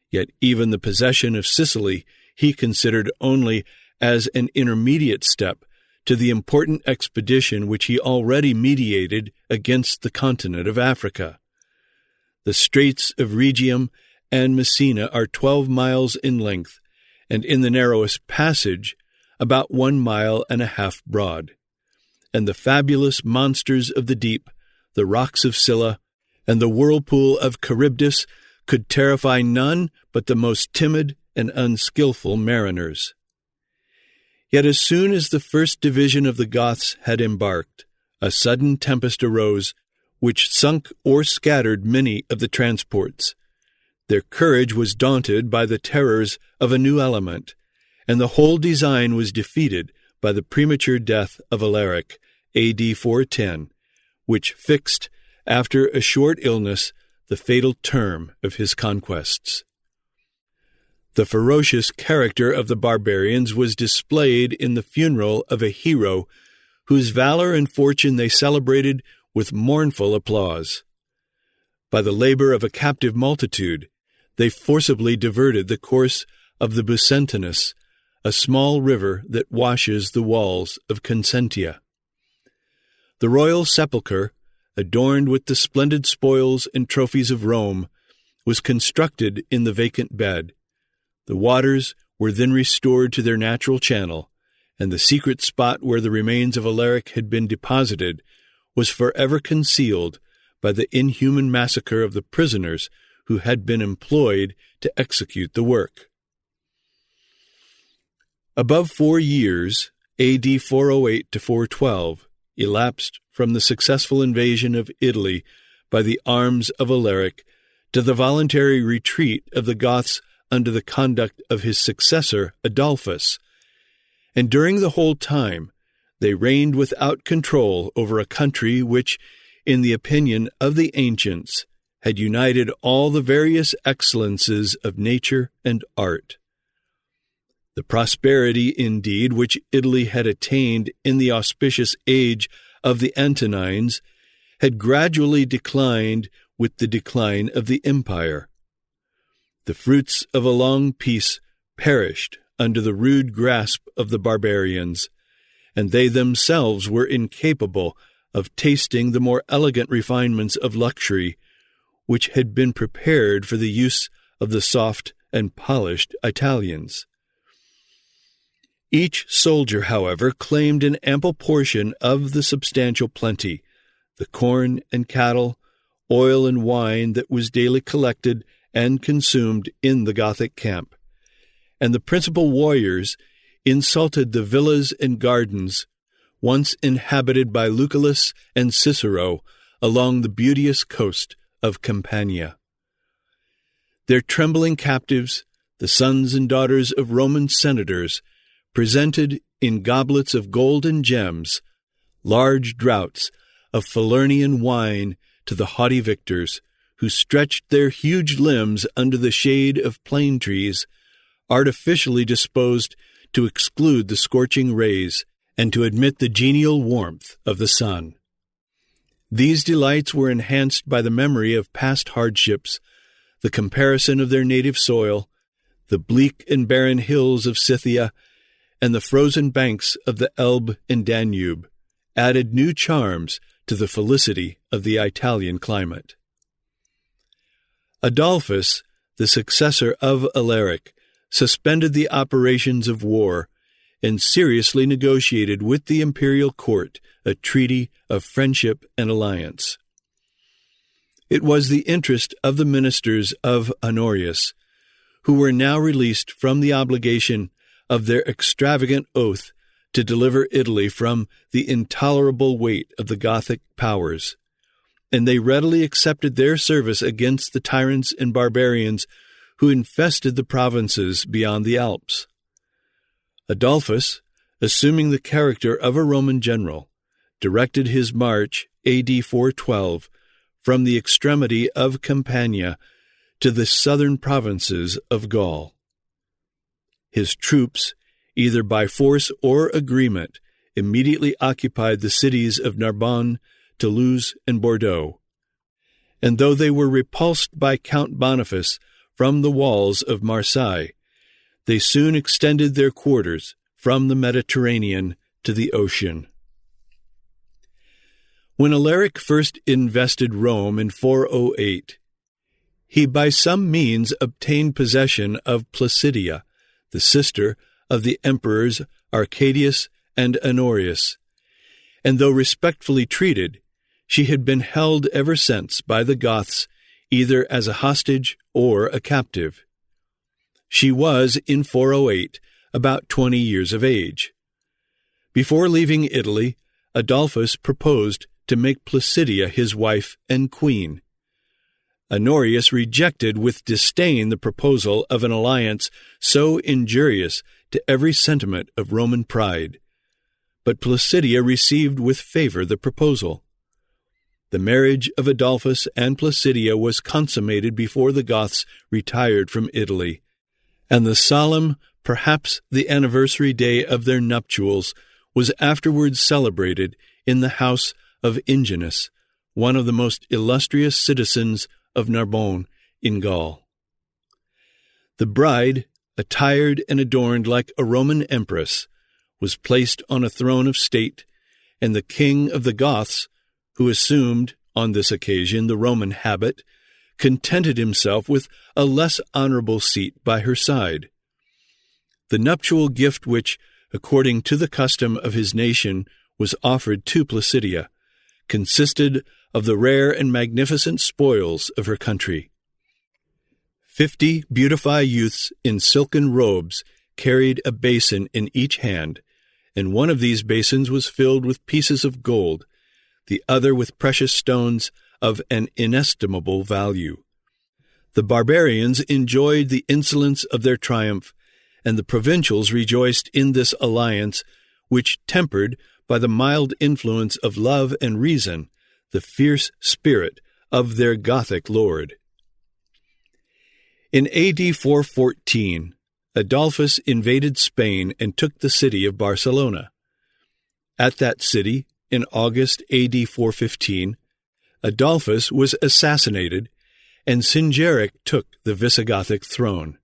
Yet even the possession of Sicily he considered only as an intermediate step to the important expedition which he already meditated against the continent of Africa. The Straits of Rhegium and Messina are 12 miles in length, and in the narrowest passage about 1.5 miles broad. And the fabulous monsters of the deep, the rocks of Scylla, and the whirlpool of Charybdis could terrify none but the most timid and unskilful mariners. Yet as soon as the first division of the Goths had embarked, a sudden tempest arose, which sunk or scattered many of the transports. Their courage was daunted by the terrors of a new element, and the whole design was defeated by the premature death of Alaric, A.D. 410, which fixed, after a short illness, the fatal term of his conquests. The ferocious character of the barbarians was displayed in the funeral of a hero whose valor and fortune they celebrated with mournful applause. By the labor of a captive multitude, they forcibly diverted the course of the Bucentinus, a small river that washes the walls of Consentia. The royal sepulchre, adorned with the splendid spoils and trophies of Rome, was constructed in the vacant bed. The waters were then restored to their natural channel, and the secret spot where the remains of Alaric had been deposited was forever concealed by the inhuman massacre of the prisoners who had been employed to execute the work. Above 4 years, A.D. 408 to 412, elapsed from the successful invasion of Italy by the arms of Alaric to the voluntary retreat of the Goths under the conduct of his successor Adolphus, and during the whole time they reigned without control over a country which, in the opinion of the ancients, had united all the various excellences of nature and art. The prosperity, indeed, which Italy had attained in the auspicious age of the Antonines had gradually declined with the decline of the empire. The fruits of a long peace perished under the rude grasp of the barbarians, and they themselves were incapable of tasting the more elegant refinements of luxury which had been prepared for the use of the soft and polished Italians. Each soldier, however, claimed an ample portion of the substantial plenty, the corn and cattle, oil and wine that was daily collected and consumed in the Gothic camp, and the principal warriors insulted the villas and gardens once inhabited by Lucullus and Cicero along the beauteous coast of Campania. Their trembling captives, the sons and daughters of Roman senators, presented in goblets of gold and gems large draughts of Falernian wine to the haughty victors, who stretched their huge limbs under the shade of plane trees, artificially disposed to exclude the scorching rays and to admit the genial warmth of the sun. These delights were enhanced by the memory of past hardships, the comparison of their native soil, the bleak and barren hills of Scythia, and the frozen banks of the Elbe and Danube, added new charms to the felicity of the Italian climate. Adolphus, the successor of Alaric, suspended the operations of war and seriously negotiated with the imperial court a treaty of friendship and alliance. It was the interest of the ministers of Honorius, who were now released from the obligation of their extravagant oath to deliver Italy from the intolerable weight of the Gothic powers, and they readily accepted their service against the tyrants and barbarians who infested the provinces beyond the Alps. Adolphus, assuming the character of a Roman general, directed his march AD 412 from the extremity of Campania to the southern provinces of Gaul. His troops, either by force or agreement, immediately occupied the cities of Narbonne, Toulouse, and Bordeaux. And though they were repulsed by Count Boniface from the walls of Marseille, they soon extended their quarters from the Mediterranean to the ocean. When Alaric first invested Rome in 408, he by some means obtained possession of Placidia, the sister of the emperors Arcadius and Honorius, and though respectfully treated, she had been held ever since by the Goths either as a hostage or a captive. She was, in 408, about 20 years of age. Before leaving Italy, Adolphus proposed to make Placidia his wife and queen. Honorius rejected with disdain the proposal of an alliance so injurious to every sentiment of Roman pride, but Placidia received with favor the proposal. The marriage of Adolphus and Placidia was consummated before the Goths retired from Italy, and the solemn, perhaps the anniversary day of their nuptials, was afterwards celebrated in the house of Ingenuus, one of the most illustrious citizens of Narbonne in Gaul. The bride, attired and adorned like a Roman empress, was placed on a throne of state, and the king of the Goths, who assumed, on this occasion, the Roman habit, contented himself with a less honorable seat by her side. The nuptial gift which, according to the custom of his nation, was offered to Placidia, consisted of the rare and magnificent spoils of her country. 50 beautified youths in silken robes carried a basin in each hand, and one of these basins was filled with pieces of gold, the other with precious stones of an inestimable value. The barbarians enjoyed the insolence of their triumph, and the provincials rejoiced in this alliance, which, tempered by the mild influence of love and reason, the fierce spirit of their Gothic lord. In AD 414, Adolphus invaded Spain and took the city of Barcelona. At that city, in August AD 415, Adolphus was assassinated, and Singeric took the Visigothic throne.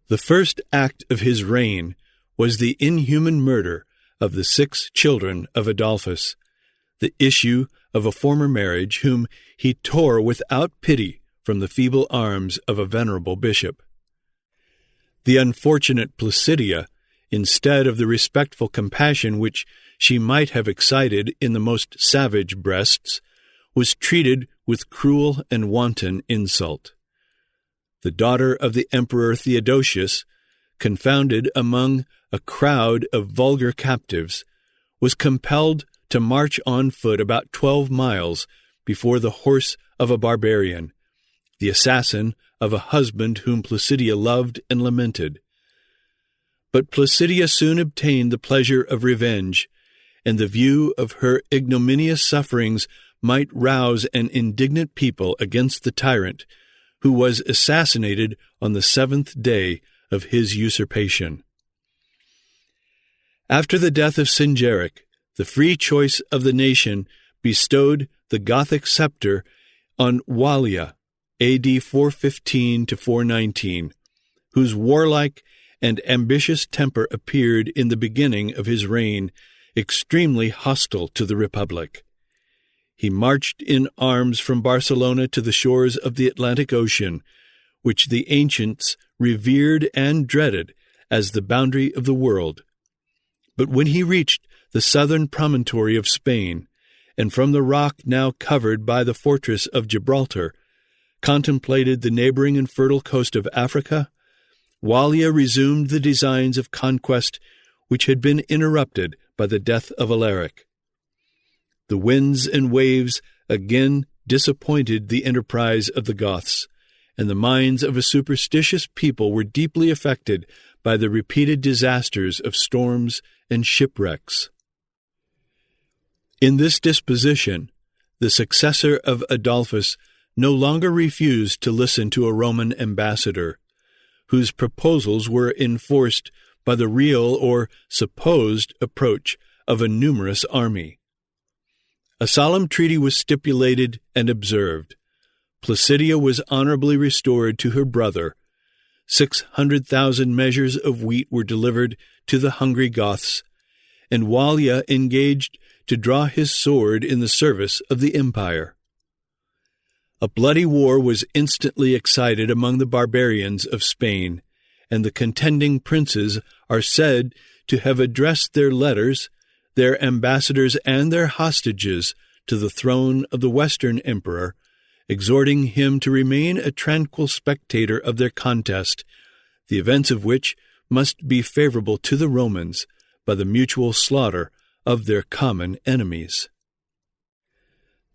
The first act of his reign was the inhuman murder of the 6 children of Adolphus, the issue of a former marriage, whom he tore without pity from the feeble arms of a venerable bishop. The unfortunate Placidia, instead of the respectful compassion which she might have excited in the most savage breasts, was treated with cruel and wanton insult. The daughter of the Emperor Theodosius, confounded among a crowd of vulgar captives, was compelled to march on foot about 12 miles before the horse of a barbarian, the assassin of a husband whom Placidia loved and lamented. But Placidia soon obtained the pleasure of revenge, and the view of her ignominious sufferings might rouse an indignant people against the tyrant, who was assassinated on the 7th day of his usurpation. After the death of Singeric, the free choice of the nation bestowed the Gothic scepter on Wallia, AD 415 to 419, whose warlike and ambitious temper appeared in the beginning of his reign extremely hostile to the Republic. He marched in arms from Barcelona to the shores of the Atlantic Ocean, which the ancients revered and dreaded as the boundary of the world. But when he reached the southern promontory of Spain, and from the rock now covered by the fortress of Gibraltar, contemplated the neighboring and fertile coast of Africa, Wallia resumed the designs of conquest which had been interrupted by the death of Alaric. The winds and waves again disappointed the enterprise of the Goths, and the minds of a superstitious people were deeply affected by the repeated disasters of storms and shipwrecks. In this disposition, the successor of Adolphus no longer refused to listen to a Roman ambassador, whose proposals were enforced by the real or supposed approach of a numerous army. A solemn treaty was stipulated and observed. Placidia was honorably restored to her brother. 600,000 measures of wheat were delivered to the hungry Goths, and Wallia engaged to draw his sword in the service of the empire. A bloody war was instantly excited among the barbarians of Spain, and the contending princes are said to have addressed their letters, their ambassadors, and their hostages to the throne of the Western emperor, exhorting him to remain a tranquil spectator of their contest, the events of which must be favorable to the Romans by the mutual slaughter of their common enemies.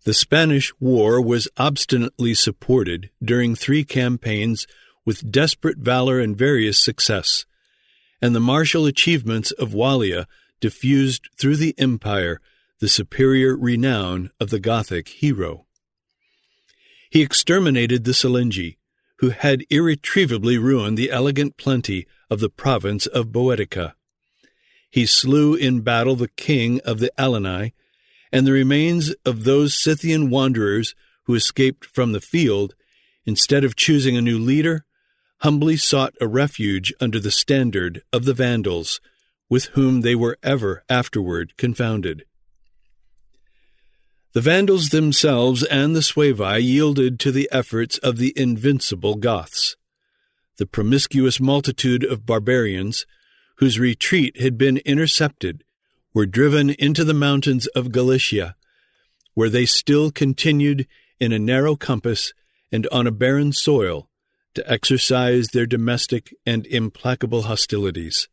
The Spanish War was obstinately supported during 3 campaigns with desperate valor and various success, and the martial achievements of Wallia diffused through the empire the superior renown of the Gothic hero. He exterminated the Silingi, who had irretrievably ruined the elegant plenty of the province of Boeotia. He slew in battle the king of the Alani, and the remains of those Scythian wanderers who escaped from the field, instead of choosing a new leader, humbly sought a refuge under the standard of the Vandals, with whom they were ever afterward confounded. The Vandals themselves and the Suevi yielded to the efforts of the invincible Goths. The promiscuous multitude of barbarians, whose retreat had been intercepted, were driven into the mountains of Galicia, where they still continued in a narrow compass and on a barren soil to exercise their domestic and implacable hostilities.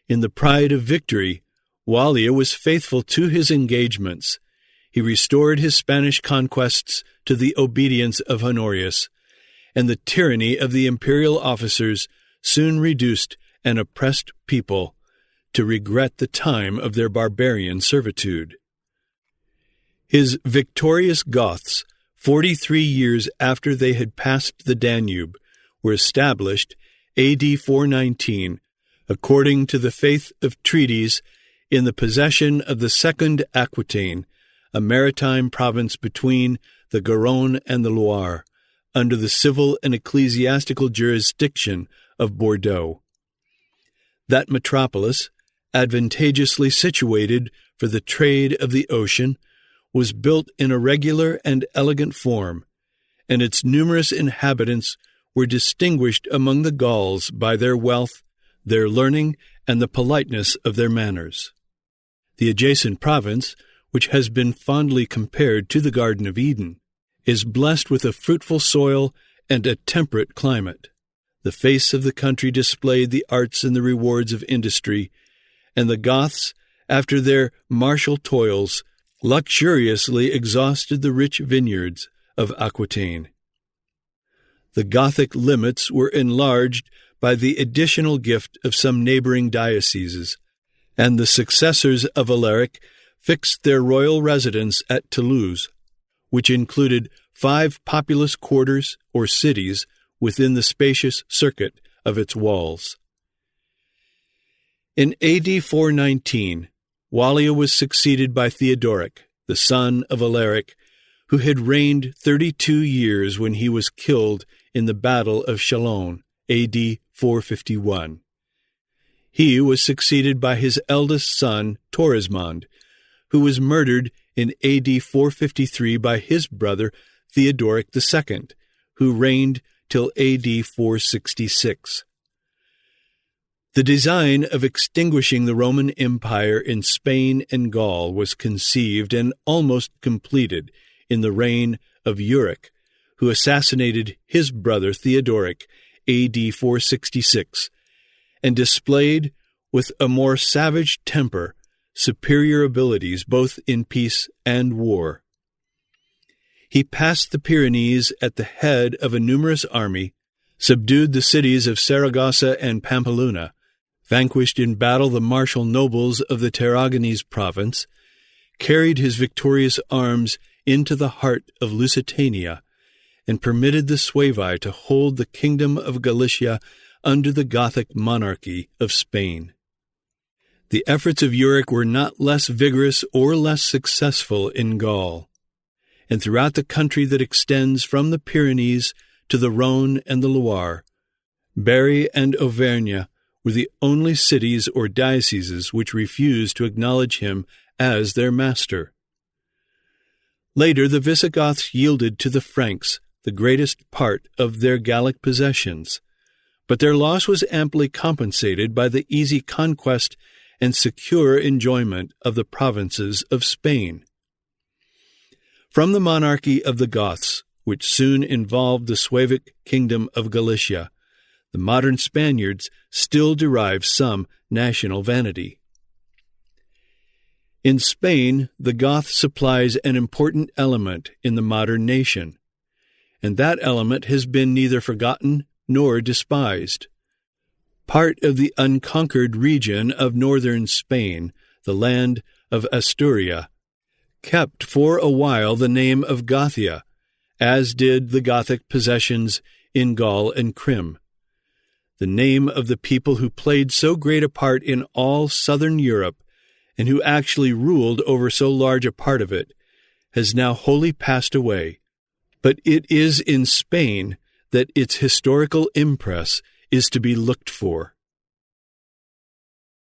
In the pride of victory, Wallia was faithful to his engagements. He restored his Spanish conquests to the obedience of Honorius, and the tyranny of the imperial officers soon reduced an oppressed people to regret the time of their barbarian servitude. His victorious Goths, 43 years after they had passed the Danube, were established, A.D. 419, according to the faith of treaties, in the possession of the Second Aquitaine, a maritime province between the Garonne and the Loire, under the civil and ecclesiastical jurisdiction of Bordeaux. That metropolis, advantageously situated for the trade of the ocean, was built in a regular and elegant form, and its numerous inhabitants were distinguished among the Gauls by their wealth, their learning, and the politeness of their manners. The adjacent province, which has been fondly compared to the Garden of Eden, is blessed with a fruitful soil and a temperate climate. The face of the country displayed the arts and the rewards of industry, and the Goths, after their martial toils, luxuriously exhausted the rich vineyards of Aquitaine. The Gothic limits were enlarged by the additional gift of some neighboring dioceses, and the successors of Alaric fixed their royal residence at Toulouse, which included 5 populous quarters or cities within the spacious circuit of its walls. In A.D. 419, Wallia was succeeded by Theodoric, the son of Alaric, who had reigned 32 years when he was killed in the Battle of Chalon, A.D. 451. He was succeeded by his eldest son, Torismond, who was murdered in A.D. 453 by his brother Theodoric II, who reigned till A.D. 466. The design of extinguishing the Roman Empire in Spain and Gaul was conceived and almost completed in the reign of Euric, who assassinated his brother Theodoric A.D. 466, and displayed, with a more savage temper, superior abilities both in peace and war. He passed the Pyrenees at the head of a numerous army, subdued the cities of Saragossa and Pampeluna, vanquished in battle the martial nobles of the Tarragonese province, carried his victorious arms into the heart of Lusitania, and permitted the Suevi to hold the kingdom of Galicia under the Gothic monarchy of Spain. The efforts of Euric were not less vigorous or less successful in Gaul, and throughout the country that extends from the Pyrenees to the Rhone and the Loire, Berry and Auvergne were the only cities or dioceses which refused to acknowledge him as their master. Later, the Visigoths yielded to the Franks the greatest part of their Gallic possessions, but their loss was amply compensated by the easy conquest and secure enjoyment of the provinces of Spain. From the monarchy of the Goths, which soon involved the Suevic kingdom of Galicia, the modern Spaniards still derive some national vanity. In Spain, the Goth supplies an important element in the modern nation, and that element has been neither forgotten nor despised. Part of the unconquered region of northern Spain, the land of Asturia, kept for a while the name of Gothia, as did the Gothic possessions in Gaul and Crim. The name of the people who played so great a part in all southern Europe, and who actually ruled over so large a part of it, has now wholly passed away. But it is in Spain that its historical impress is to be looked for.